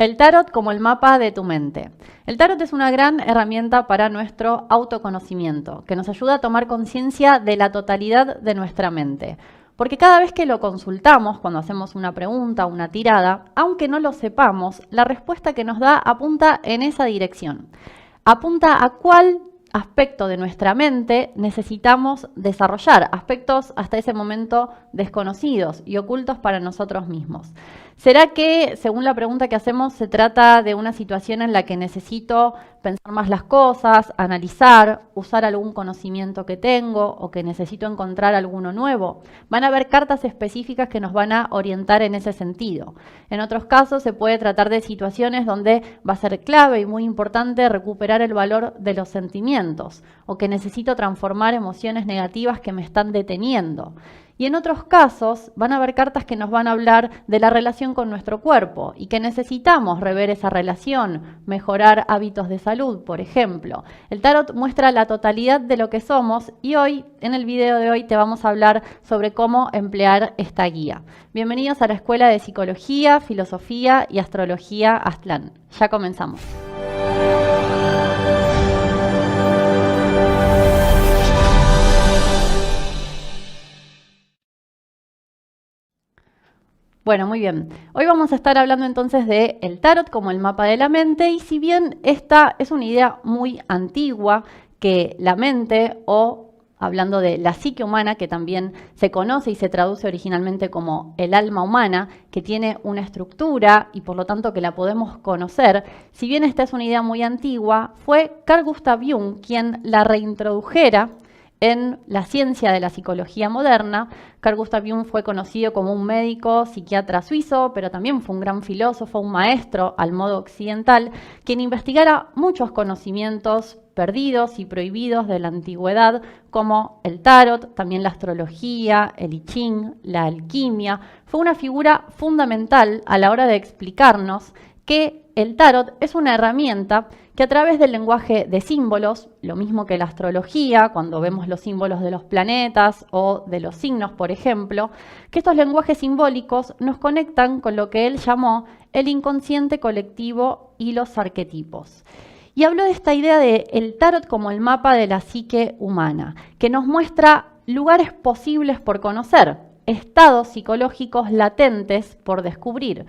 El tarot como el mapa de tu mente. El tarot es una gran herramienta para nuestro autoconocimiento, que nos ayuda a tomar conciencia de la totalidad de nuestra mente. Porque cada vez que lo consultamos, cuando hacemos una pregunta o una tirada, aunque no lo sepamos, la respuesta que nos da apunta en esa dirección. Apunta a cuál aspecto de nuestra mente necesitamos desarrollar, aspectos hasta ese momento desconocidos y ocultos para nosotros mismos. ¿Será que, según la pregunta que hacemos, se trata de una situación en la que necesito pensar más las cosas, analizar, usar algún conocimiento que tengo o que necesito encontrar alguno nuevo? Van a haber cartas específicas que nos van a orientar en ese sentido. En otros casos se puede tratar de situaciones donde va a ser clave y muy importante recuperar el valor de los sentimientos o que necesito transformar emociones negativas que me están deteniendo. Y en otros casos van a haber cartas que nos van a hablar de la relación con nuestro cuerpo y que necesitamos rever esa relación, mejorar hábitos de salud, por ejemplo. El tarot muestra la totalidad de lo que somos y hoy, en el video de hoy, te vamos a hablar sobre cómo emplear esta guía. Bienvenidos a la Escuela de Psicología, Filosofía y Astrología Aztlán. Ya comenzamos. Bueno, muy bien. Hoy vamos a estar hablando entonces de el tarot como el mapa de la mente y si bien esta es una idea muy antigua que la mente o hablando de la psique humana, que también se conoce y se traduce originalmente como el alma humana, que tiene una estructura y por lo tanto que la podemos conocer, si bien esta es una idea muy antigua, fue Carl Gustav Jung quien la reintrodujera en la ciencia de la psicología moderna. Carl Gustav Jung fue conocido como un médico psiquiatra suizo, pero también fue un gran filósofo, un maestro al modo occidental, quien investigara muchos conocimientos perdidos y prohibidos de la antigüedad, como el tarot, también la astrología, el I Ching, la alquimia. Fue una figura fundamental a la hora de explicarnos que el tarot es una herramienta que a través del lenguaje de símbolos, lo mismo que la astrología, cuando vemos los símbolos de los planetas o de los signos, por ejemplo, que estos lenguajes simbólicos nos conectan con lo que él llamó el inconsciente colectivo y los arquetipos. Y habló de esta idea de el tarot como el mapa de la psique humana, que nos muestra lugares posibles por conocer, estados psicológicos latentes por descubrir.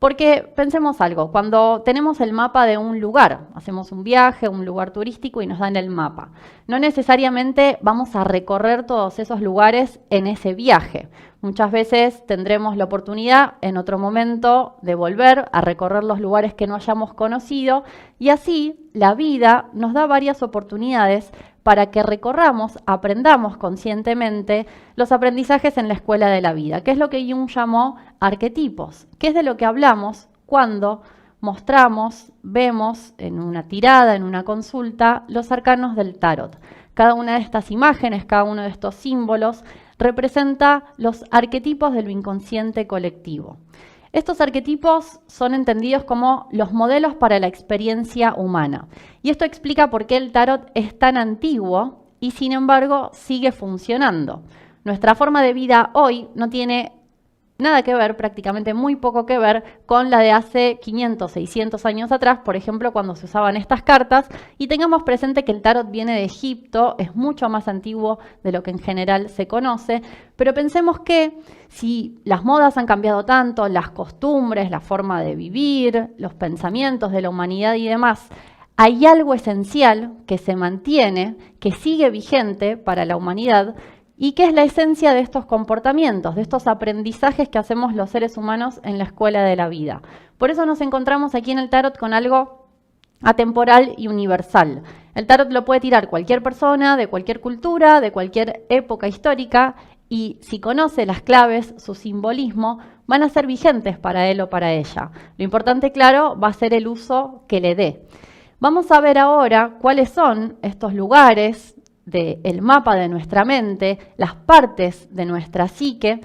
Porque pensemos algo, cuando tenemos el mapa de un lugar, hacemos un viaje, un lugar turístico y nos dan el mapa, no necesariamente vamos a recorrer todos esos lugares en ese viaje. Muchas veces tendremos la oportunidad en otro momento de volver a recorrer los lugares que no hayamos conocido y así la vida nos da varias oportunidades para que recorramos, aprendamos conscientemente los aprendizajes en la escuela de la vida, que es lo que Jung llamó arquetipos, que es de lo que hablamos cuando mostramos, vemos en una tirada, en una consulta, los arcanos del tarot. Cada una de estas imágenes, cada uno de estos símbolos representa los arquetipos del inconsciente colectivo. Estos arquetipos son entendidos como los modelos para la experiencia humana. Y esto explica por qué el tarot es tan antiguo y sin embargo sigue funcionando. Nuestra forma de vida hoy no tiene nada que ver, prácticamente muy poco que ver, con la de hace 500, 600 años atrás, por ejemplo, cuando se usaban estas cartas. Y tengamos presente que el tarot viene de Egipto, es mucho más antiguo de lo que en general se conoce, pero pensemos que si las modas han cambiado tanto, las costumbres, la forma de vivir, los pensamientos de la humanidad y demás, hay algo esencial que se mantiene, que sigue vigente para la humanidad, y que es la esencia de estos comportamientos, de estos aprendizajes que hacemos los seres humanos en la escuela de la vida. Por eso nos encontramos aquí en el tarot con algo atemporal y universal. El tarot lo puede tirar cualquier persona, de cualquier cultura, de cualquier época histórica, y si conoce las claves, su simbolismo, van a ser vigentes para él o para ella. Lo importante, claro, va a ser el uso que le dé. Vamos a ver ahora cuáles son estos lugares del mapa de nuestra mente, las partes de nuestra psique,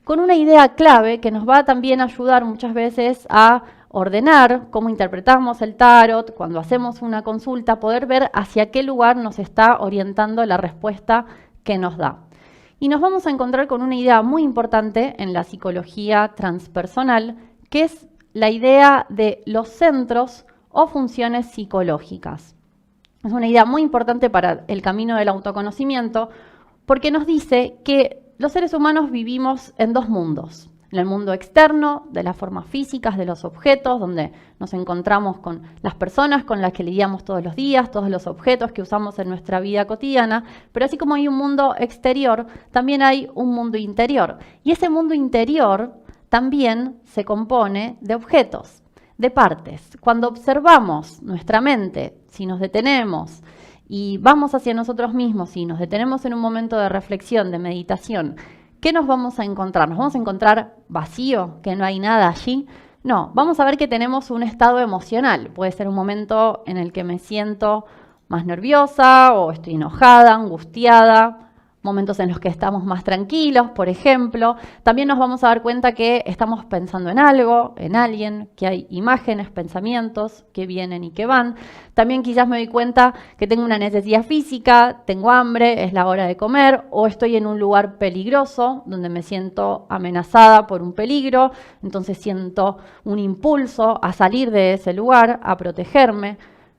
con una idea clave que nos va a también ayudar muchas veces a ordenar cómo interpretamos el tarot, cuando hacemos una consulta, poder ver hacia qué lugar nos está orientando la respuesta que nos da. Y nos vamos a encontrar con una idea muy importante en la psicología transpersonal, que es la idea de los centros o funciones psicológicas. Es una idea muy importante para el camino del autoconocimiento porque nos dice que los seres humanos vivimos en dos mundos. En el mundo externo, de las formas físicas, de los objetos, donde nos encontramos con las personas con las que lidiamos todos los días, todos los objetos que usamos en nuestra vida cotidiana, pero así como hay un mundo exterior, también hay un mundo interior. Y ese mundo interior también se compone de objetos, de partes. Cuando observamos nuestra mente, si nos detenemos y vamos hacia nosotros mismos, si nos detenemos en un momento de reflexión, de meditación, ¿qué nos vamos a encontrar? ¿Nos vamos a encontrar vacío, que no hay nada allí? No, vamos a ver que tenemos un estado emocional. Puede ser un momento en el que me siento más nerviosa o estoy enojada, angustiada, momentos en los que estamos más tranquilos, por ejemplo. También nos vamos a dar cuenta que estamos pensando en algo, en alguien, que hay imágenes, pensamientos que vienen y que van. También quizás me doy cuenta que tengo una necesidad física, tengo hambre, es la hora de comer, o estoy en un lugar peligroso donde me siento amenazada por un peligro, entonces siento un impulso a salir de ese lugar, a protegerme.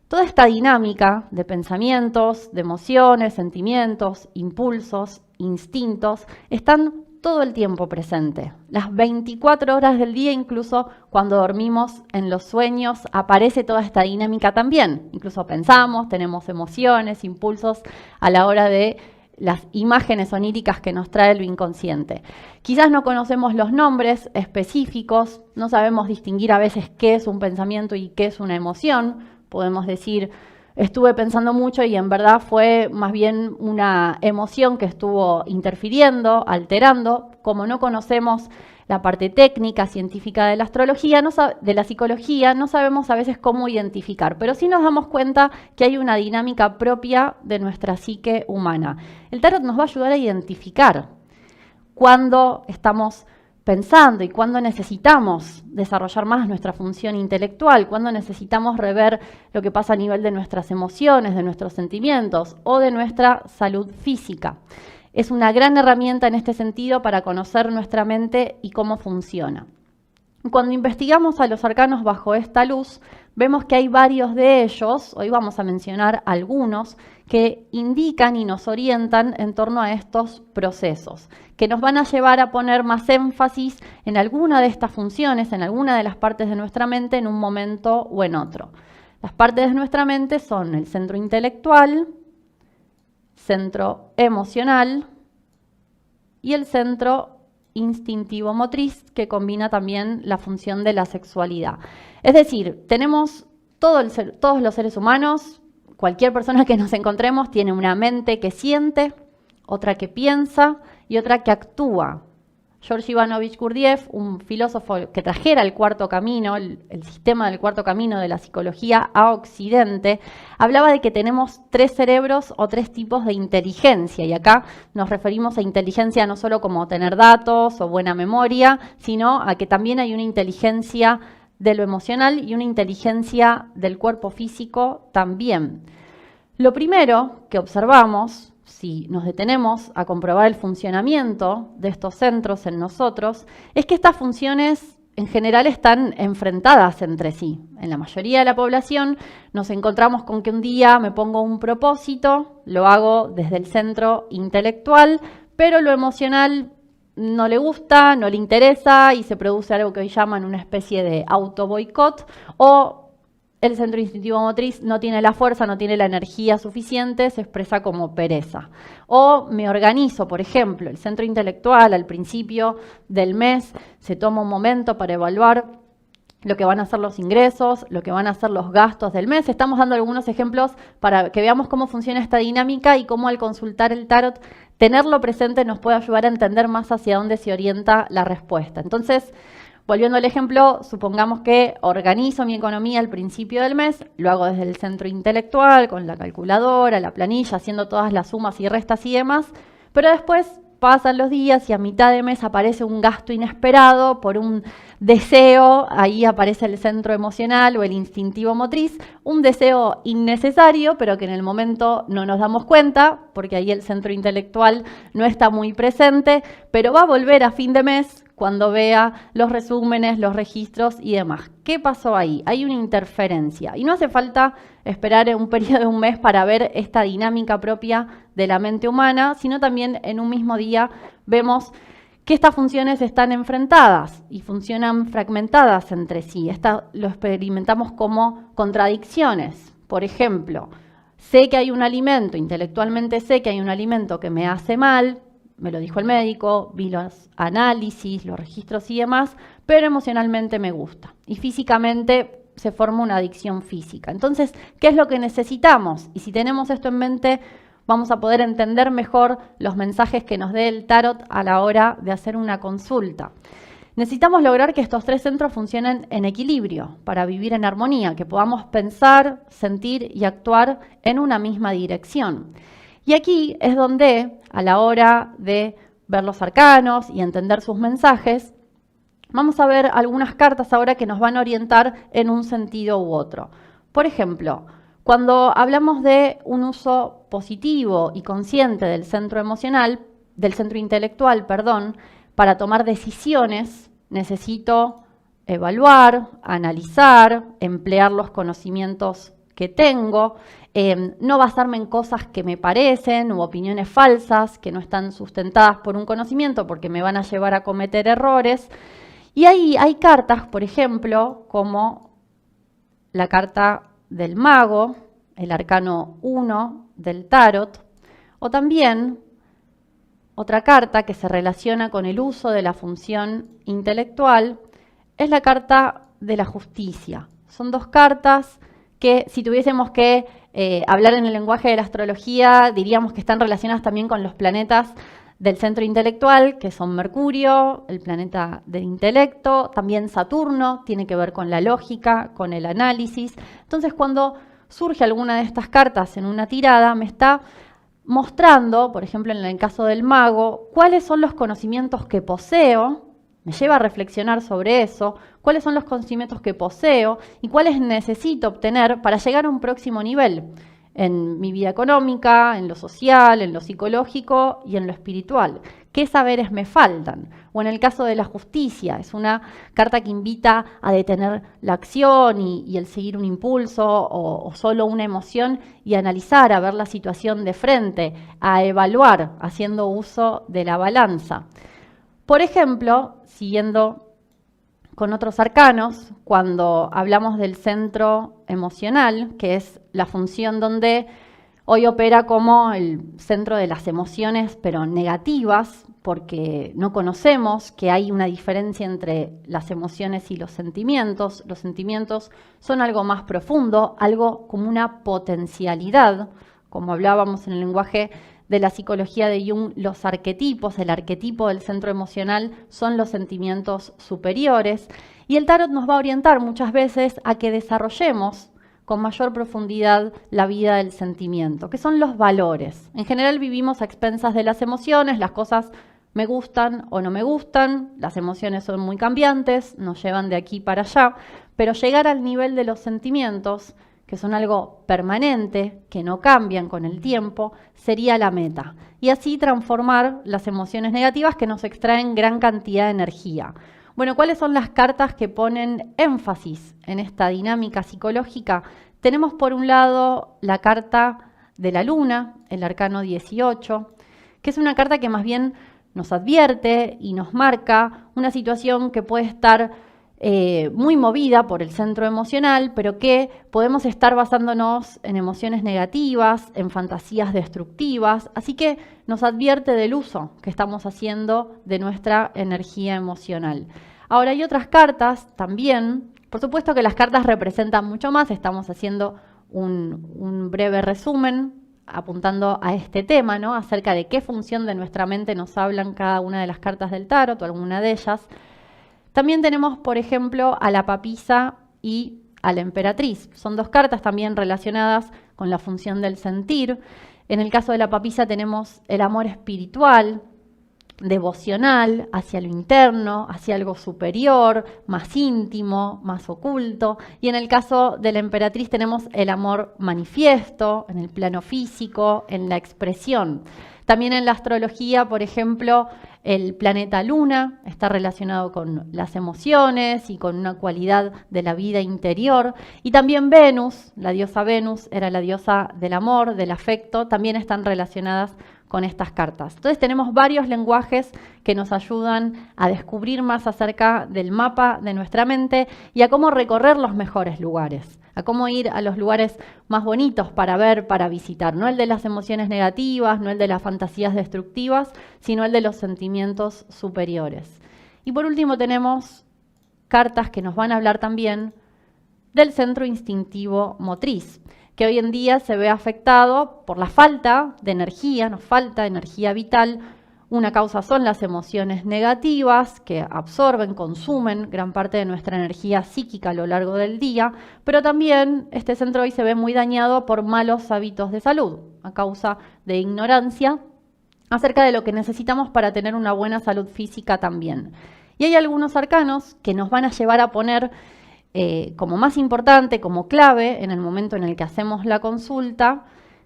Toda esta dinámica de pensamientos, de emociones, sentimientos, impulsos, instintos, están todo el tiempo presentes. Las 24 horas del día, incluso cuando dormimos en los sueños, aparece toda esta dinámica también. Incluso pensamos, tenemos emociones, impulsos a la hora de las imágenes oníricas que nos trae el inconsciente. Quizás no conocemos los nombres específicos, no sabemos distinguir a veces qué es un pensamiento y qué es una emoción. Podemos decir, estuve pensando mucho y en verdad fue más bien una emoción que estuvo interfiriendo, alterando. Como no conocemos la parte técnica, científica de la astrología, de la psicología, no sabemos a veces cómo identificar, pero sí nos damos cuenta que hay una dinámica propia de nuestra psique humana. El tarot nos va a ayudar a identificar cuando estamos pensando y cuando necesitamos desarrollar más nuestra función intelectual, cuando necesitamos rever lo que pasa a nivel de nuestras emociones, de nuestros sentimientos o de nuestra salud física. Es una gran herramienta en este sentido para conocer nuestra mente y cómo funciona. Cuando investigamos a los arcanos bajo esta luz, vemos que hay varios de ellos, hoy vamos a mencionar algunos, que indican y nos orientan en torno a estos procesos, que nos van a llevar a poner más énfasis en alguna de estas funciones, en alguna de las partes de nuestra mente en un momento o en otro. Las partes de nuestra mente son el centro intelectual, centro emocional y el centro instintivo motriz, que combina también la función de la sexualidad. Es decir, tenemos todos los seres humanos, cualquier persona que nos encontremos tiene una mente que siente, otra que piensa y otra que actúa. George Ivanovich Gurdjieff, un filósofo que trajera el cuarto camino, el sistema del cuarto camino de la psicología a Occidente, hablaba de que tenemos 3 cerebros o 3 tipos de inteligencia. Y acá nos referimos a inteligencia no solo como tener datos o buena memoria, sino a que también hay una inteligencia de lo emocional y una inteligencia del cuerpo físico también. Lo primero que observamos, si nos detenemos a comprobar el funcionamiento de estos centros en nosotros, es que estas funciones en general están enfrentadas entre sí. En la mayoría de la población nos encontramos con que un día me pongo un propósito, lo hago desde el centro intelectual, pero lo emocional no le gusta, no le interesa y se produce algo que hoy llaman una especie de auto-boicot, o el centro instintivo motriz no tiene la fuerza, no tiene la energía suficiente, se expresa como pereza. O me organizo, por ejemplo, el centro intelectual al principio del mes se toma un momento para evaluar lo que van a ser los ingresos, lo que van a ser los gastos del mes. Estamos dando algunos ejemplos para que veamos cómo funciona esta dinámica y cómo al consultar el tarot, tenerlo presente nos puede ayudar a entender más hacia dónde se orienta la respuesta. Entonces, volviendo al ejemplo, supongamos que organizo mi economía al principio del mes, lo hago desde el centro intelectual, con la calculadora, la planilla, haciendo todas las sumas y restas y demás, pero después pasan los días y a mitad de mes aparece un gasto inesperado por un deseo, ahí aparece el centro emocional o el instintivo motriz, un deseo innecesario, pero que en el momento no nos damos cuenta, porque ahí el centro intelectual no está muy presente, pero va a volver a fin de mes cuando vea los resúmenes, los registros y demás. ¿Qué pasó ahí? Hay una interferencia y no hace falta esperar un periodo de un mes para ver esta dinámica propia de la mente humana, sino también en un mismo día vemos que estas funciones están enfrentadas y funcionan fragmentadas entre sí. Lo experimentamos como contradicciones. Por ejemplo, sé que hay un alimento, intelectualmente sé que hay un alimento que me hace mal, me lo dijo el médico, vi los análisis, los registros y demás, pero emocionalmente me gusta. Y físicamente se forma una adicción física. Entonces, ¿qué es lo que necesitamos? Y si tenemos esto en mente, vamos a poder entender mejor los mensajes que nos dé el tarot a la hora de hacer una consulta. Necesitamos lograr que estos tres centros funcionen en equilibrio para vivir en armonía, que podamos pensar, sentir y actuar en una misma dirección. Y aquí es donde, a la hora de ver los arcanos y entender sus mensajes, vamos a ver algunas cartas ahora que nos van a orientar en un sentido u otro. Por ejemplo, cuando hablamos de un uso positivo y consciente del centro emocional, del centro intelectual, perdón, para tomar decisiones necesito evaluar, analizar, emplear los conocimientos que tengo, no basarme en cosas que me parecen u opiniones falsas que no están sustentadas por un conocimiento porque me van a llevar a cometer errores. Y ahí hay cartas, por ejemplo, como la carta del mago, el arcano 1 del tarot, o también otra carta que se relaciona con el uso de la función intelectual es la carta de la justicia. Son dos cartas que si tuviésemos que hablar en el lenguaje de la astrología, diríamos que están relacionadas también con los planetas del centro intelectual, que son Mercurio, el planeta del intelecto, también Saturno, tiene que ver con la lógica, con el análisis. Entonces, cuando surge alguna de estas cartas en una tirada, me está mostrando, por ejemplo, en el caso del mago, cuáles son los conocimientos que poseo, me lleva a reflexionar sobre eso, cuáles son los conocimientos que poseo y cuáles necesito obtener para llegar a un próximo nivel en mi vida económica, en lo social, en lo psicológico y en lo espiritual. ¿Qué saberes me faltan? O en el caso de la justicia, es una carta que invita a detener la acción y el seguir un impulso o solo una emoción y analizar, a ver la situación de frente, a evaluar, haciendo uso de la balanza. Por ejemplo, siguiendo con otros arcanos, cuando hablamos del centro emocional, que es la función donde hoy opera como el centro de las emociones, pero negativas, porque no conocemos que hay una diferencia entre las emociones y los sentimientos. Los sentimientos son algo más profundo, algo como una potencialidad, como hablábamos en el lenguaje de la psicología de Jung, los arquetipos, el arquetipo del centro emocional son los sentimientos superiores y el tarot nos va a orientar muchas veces a que desarrollemos con mayor profundidad la vida del sentimiento, que son los valores. En general vivimos a expensas de las emociones, las cosas me gustan o no me gustan, las emociones son muy cambiantes, nos llevan de aquí para allá, pero llegar al nivel de los sentimientos, que son algo permanente, que no cambian con el tiempo, sería la meta. Y así transformar las emociones negativas que nos extraen gran cantidad de energía. Bueno, ¿cuáles son las cartas que ponen énfasis en esta dinámica psicológica? Tenemos por un lado la carta de la luna, el arcano 18, que es una carta que más bien nos advierte y nos marca una situación que puede estar muy movida por el centro emocional, pero que podemos estar basándonos en emociones negativas, en fantasías destructivas, así que nos advierte del uso que estamos haciendo de nuestra energía emocional. Ahora hay otras cartas también, por supuesto que las cartas representan mucho más, estamos haciendo un breve resumen apuntando a este tema, ¿no? Acerca de qué función de nuestra mente nos hablan cada una de las cartas del tarot o alguna de ellas. También tenemos, por ejemplo, a la papisa y a la emperatriz. Son dos cartas también relacionadas con la función del sentir. En el caso de la papisa tenemos el amor espiritual, devocional, hacia lo interno, hacia algo superior, más íntimo, más oculto. Y en el caso de la emperatriz tenemos el amor manifiesto, en el plano físico, en la expresión. También en la astrología, por ejemplo, el planeta Luna está relacionado con las emociones y con una cualidad de la vida interior. Y también Venus, la diosa Venus, era la diosa del amor, del afecto, también están relacionadas con estas cartas. Entonces tenemos varios lenguajes que nos ayudan a descubrir más acerca del mapa de nuestra mente y a cómo recorrer los mejores lugares, a cómo ir a los lugares más bonitos para ver, para visitar. No el de las emociones negativas, no el de las fantasías destructivas, sino el de los sentimientos superiores. Y por último tenemos cartas que nos van a hablar también del centro instintivo motriz, que hoy en día se ve afectado por la falta de energía, nos falta energía vital. Una causa son las emociones negativas que absorben, consumen gran parte de nuestra energía psíquica a lo largo del día, pero también este centro hoy se ve muy dañado por malos hábitos de salud, a causa de ignorancia acerca de lo que necesitamos para tener una buena salud física también. Y hay algunos arcanos que nos van a llevar a poner como más importante, como clave en el momento en el que hacemos la consulta,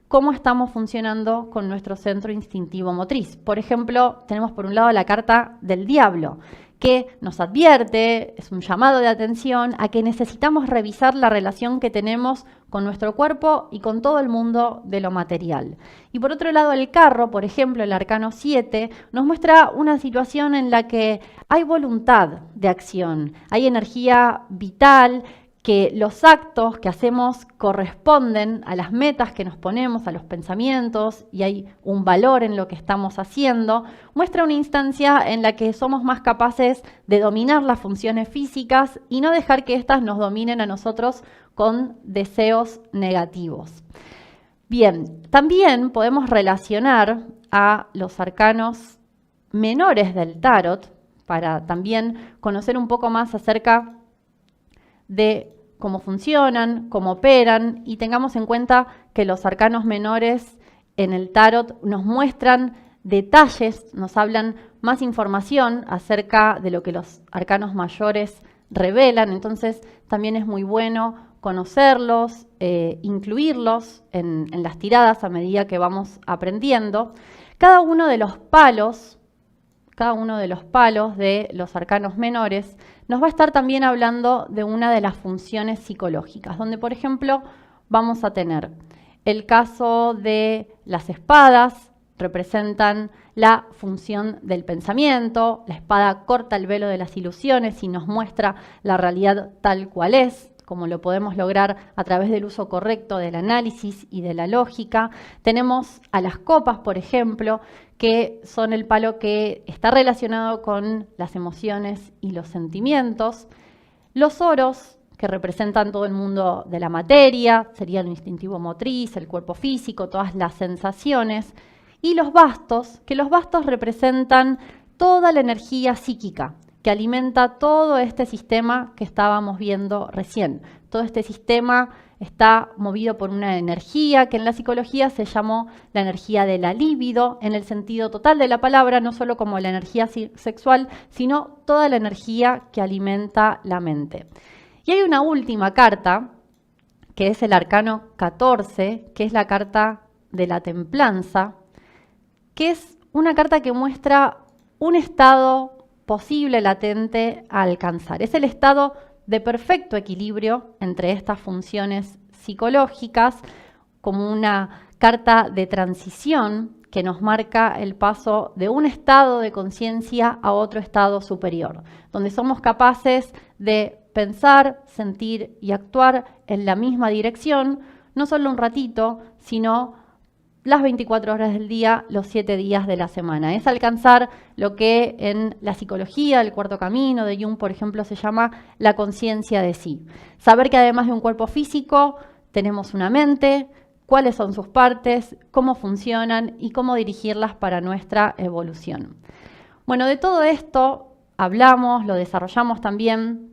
cómo estamos funcionando con nuestro centro instintivo motriz. Por ejemplo, tenemos por un lado la carta del diablo, que nos advierte, es un llamado de atención a que necesitamos revisar la relación que tenemos con nuestro cuerpo y con todo el mundo de lo material. Y por otro lado, el carro, por ejemplo, el arcano 7, nos muestra una situación en la que hay voluntad de acción, hay energía vital, que los actos que hacemos corresponden a las metas que nos ponemos, a los pensamientos, y hay un valor en lo que estamos haciendo, muestra una instancia en la que somos más capaces de dominar las funciones físicas y no dejar que éstas nos dominen a nosotros con deseos negativos. Bien, también podemos relacionar a los arcanos menores del tarot para también conocer un poco más acerca de cómo funcionan, cómo operan, y tengamos en cuenta que los arcanos menores en el tarot nos muestran detalles, nos hablan más información acerca de lo que los arcanos mayores revelan. Entonces también es muy bueno conocerlos, incluirlos en las tiradas a medida que vamos aprendiendo. Cada uno de los palos de los arcanos menores nos va a estar también hablando de una de las funciones psicológicas, donde, por ejemplo, vamos a tener el caso de las espadas, representan la función del pensamiento. La espada corta el velo de las ilusiones y nos muestra la realidad tal cual es, como lo podemos lograr a través del uso correcto del análisis y de la lógica. Tenemos a las copas, por ejemplo, que son el palo que está relacionado con las emociones y los sentimientos. Los oros, que representan todo el mundo de la materia, sería el instintivo motriz, el cuerpo físico, todas las sensaciones. Y los bastos, que los bastos representan toda la energía psíquica, que alimenta todo este sistema que estábamos viendo recién. Todo este sistema está movido por una energía que en la psicología se llamó la energía de la libido, en el sentido total de la palabra, no solo como la energía sexual, sino toda la energía que alimenta la mente. Y hay una última carta, que es el arcano 14, que es la carta de la templanza, que es una carta que muestra un estado posible, latente, a alcanzar. Es el estado de perfecto equilibrio entre estas funciones psicológicas, como una carta de transición que nos marca el paso de un estado de conciencia a otro estado superior, donde somos capaces de pensar, sentir y actuar en la misma dirección, no solo un ratito, sino las 24 horas del día, los 7 días de la semana. Es alcanzar lo que en la psicología, el cuarto camino de Jung, por ejemplo, se llama la conciencia de sí. Saber que además de un cuerpo físico, tenemos una mente, cuáles son sus partes, cómo funcionan y cómo dirigirlas para nuestra evolución. Bueno, de todo esto hablamos, lo desarrollamos también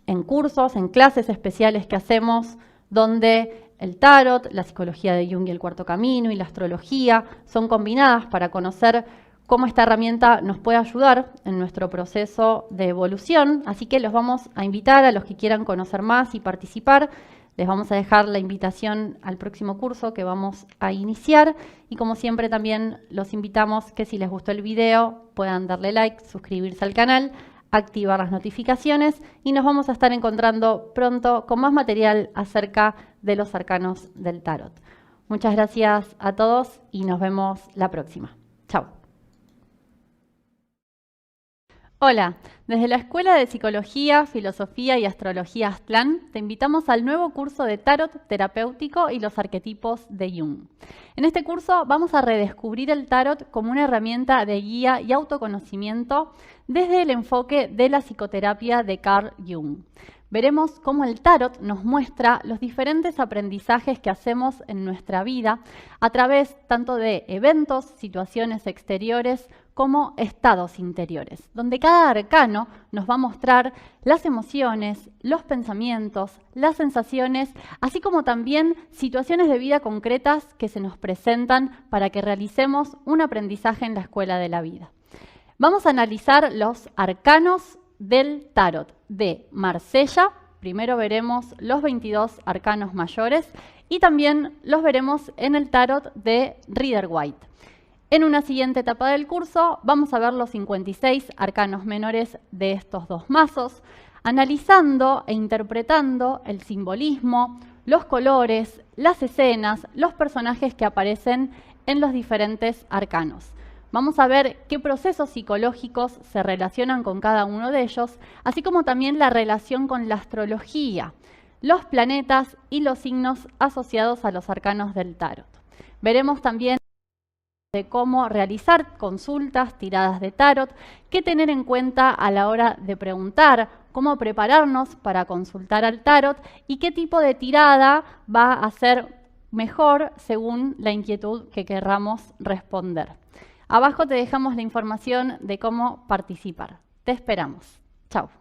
en cursos, en clases especiales que hacemos, donde el tarot, la psicología de Jung y el cuarto camino y la astrología son combinadas para conocer cómo esta herramienta nos puede ayudar en nuestro proceso de evolución. Así que los vamos a invitar a los que quieran conocer más y participar Les vamos a dejar la invitación al próximo curso que vamos a iniciar y como siempre también los invitamos que si les gustó el video puedan darle like, suscribirse al canal, activar las notificaciones y nos vamos a estar encontrando pronto con más material acerca de los arcanos del tarot. Muchas gracias a todos y nos vemos la próxima. Chao. Hola, desde la Escuela de Psicología, Filosofía y Astrología Aztlán te invitamos al nuevo curso de Tarot terapéutico y los arquetipos de Jung. En este curso vamos a redescubrir el Tarot como una herramienta de guía y autoconocimiento desde el enfoque de la psicoterapia de Carl Jung. Veremos cómo el Tarot nos muestra los diferentes aprendizajes que hacemos en nuestra vida a través tanto de eventos, situaciones exteriores, como estados interiores, donde cada arcano nos va a mostrar las emociones, los pensamientos, las sensaciones, así como también situaciones de vida concretas que se nos presentan para que realicemos un aprendizaje en la escuela de la vida. Vamos a analizar los arcanos del Tarot de Marsella. Primero veremos los 22 arcanos mayores y también los veremos en el Tarot de Rider-Waite. En una siguiente etapa del curso vamos a ver los 56 arcanos menores de estos dos mazos, analizando e interpretando el simbolismo, los colores, las escenas, los personajes que aparecen en los diferentes arcanos. Vamos a ver qué procesos psicológicos se relacionan con cada uno de ellos, así como también la relación con la astrología, los planetas y los signos asociados a los arcanos del tarot. Veremos también de cómo realizar consultas, tiradas de tarot, qué tener en cuenta a la hora de preguntar, cómo prepararnos para consultar al tarot y qué tipo de tirada va a ser mejor según la inquietud que querramos responder. Abajo te dejamos la información de cómo participar. Te esperamos. Chao.